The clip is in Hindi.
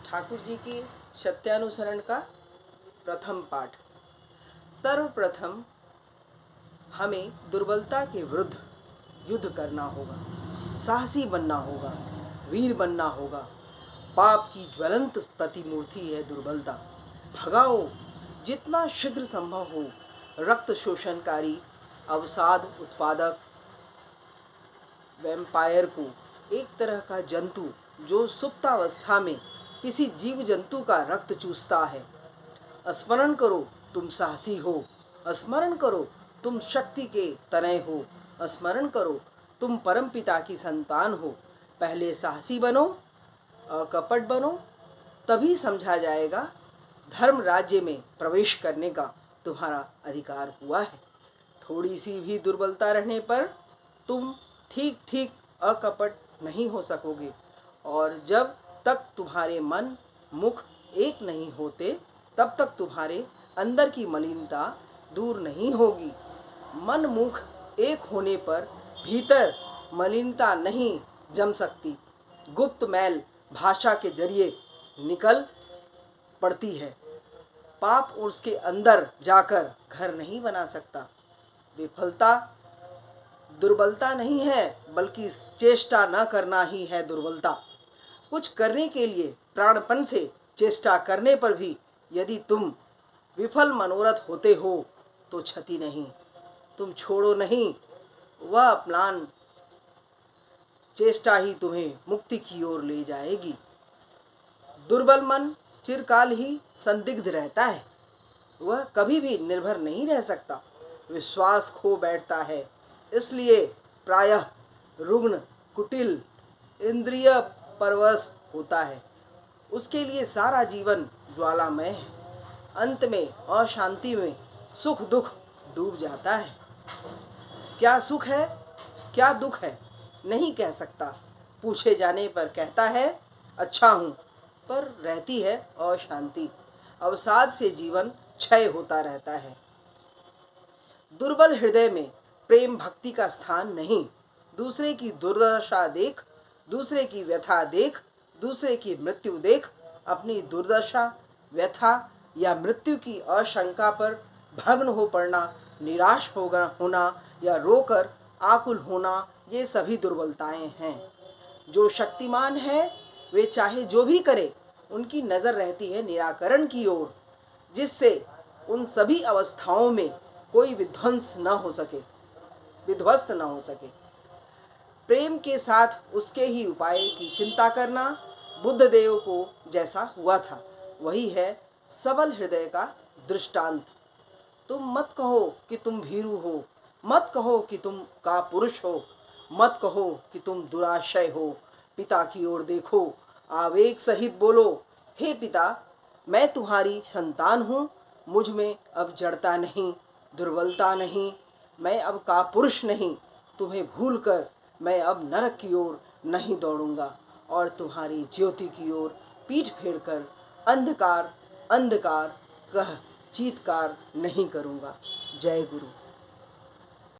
ठाकुर जी की सत्यानुसरण का प्रथम पाठ। सर्वप्रथम हमें दुर्बलता के विरुद्ध युद्ध करना होगा, साहसी बनना होगा, वीर बनना होगा। पाप की ज्वलंत प्रतिमूर्ति है दुर्बलता। भगाओ जितना शीघ्र संभव हो रक्त शोषणकारी अवसाद उत्पादक वैम्पायर को, एक तरह का जंतु जो सुप्तावस्था में किसी जीव जंतु का रक्त चूसता है। स्मरण करो तुम साहसी हो, स्मरण करो तुम शक्ति के तनय हो, स्मरण करो तुम परमपिता की संतान हो। पहले साहसी बनो, अकपट बनो, तभी समझा जाएगा धर्म राज्य में प्रवेश करने का तुम्हारा अधिकार हुआ है। थोड़ी सी भी दुर्बलता रहने पर तुम ठीक ठीक अकपट नहीं हो सकोगे, और जब तक तुम्हारे मन मुख एक नहीं होते तब तक तुम्हारे अंदर की मलिनता दूर नहीं होगी। मन मुख एक होने पर भीतर मलिनता नहीं जम सकती, गुप्त मैल भाषा के जरिए निकल पड़ती है। पाप उसके अंदर जाकर घर नहीं बना सकता। विफलता दुर्बलता नहीं है, बल्कि चेष्टा न करना ही है दुर्बलता। कुछ करने के लिए प्राणपण से चेष्टा करने पर भी यदि तुम विफल मनोरथ होते हो तो क्षति नहीं, तुम छोड़ो नहीं, वह प्लान चेष्टा ही तुम्हें मुक्ति की ओर ले जाएगी। दुर्बल मन चिरकाल ही संदिग्ध रहता है, वह कभी भी निर्भर नहीं रह सकता, विश्वास खो बैठता है, इसलिए प्रायः रुग्ण कुटिल इंद्रिय परवश होता है। उसके लिए सारा जीवन ज्वालामय है, अंत में अशांति में सुख दुख डूब जाता है। क्या सुख है क्या दुख है नहीं कह सकता, पूछे जाने पर कहता है अच्छा हूँ, पर रहती है अशांति। अवसाद से जीवन क्षय होता रहता है। दुर्बल हृदय में प्रेम भक्ति का स्थान नहीं। दूसरे की दुर्दशा देख, दूसरे की व्यथा देख, दूसरे की मृत्यु देख, अपनी दुर्दशा व्यथा या मृत्यु की आशंका पर भग्न हो पड़ना, निराश होना या रोकर आकुल होना, ये सभी दुर्बलताएं हैं। जो शक्तिमान है वे चाहे जो भी करे, उनकी नज़र रहती है निराकरण की ओर, जिससे उन सभी अवस्थाओं में कोई विध्वंस न हो सके, विध्वस्त न हो सके। प्रेम के साथ उसके ही उपाय की चिंता करना बुद्ध देव को जैसा हुआ था, वही है सबल हृदय का दृष्टांत। तुम मत कहो कि तुम भीरू हो, मत कहो कि तुम का पुरुष हो, मत कहो कि तुम दुराशय हो। पिता की ओर देखो, आवेग सहित बोलो, हे पिता, मैं तुम्हारी संतान हूँ, मुझ में अब जड़ता नहीं, दुर्बलता नहीं, मैं अब का पुरुष नहीं। तुम्हें भूलकर मैं अब नरक की ओर नहीं दौड़ूंगा और तुम्हारी ज्योति की ओर पीठ फेरकर अंधकार अंधकार कह चीत्कार नहीं करूंगा। जय गुरु।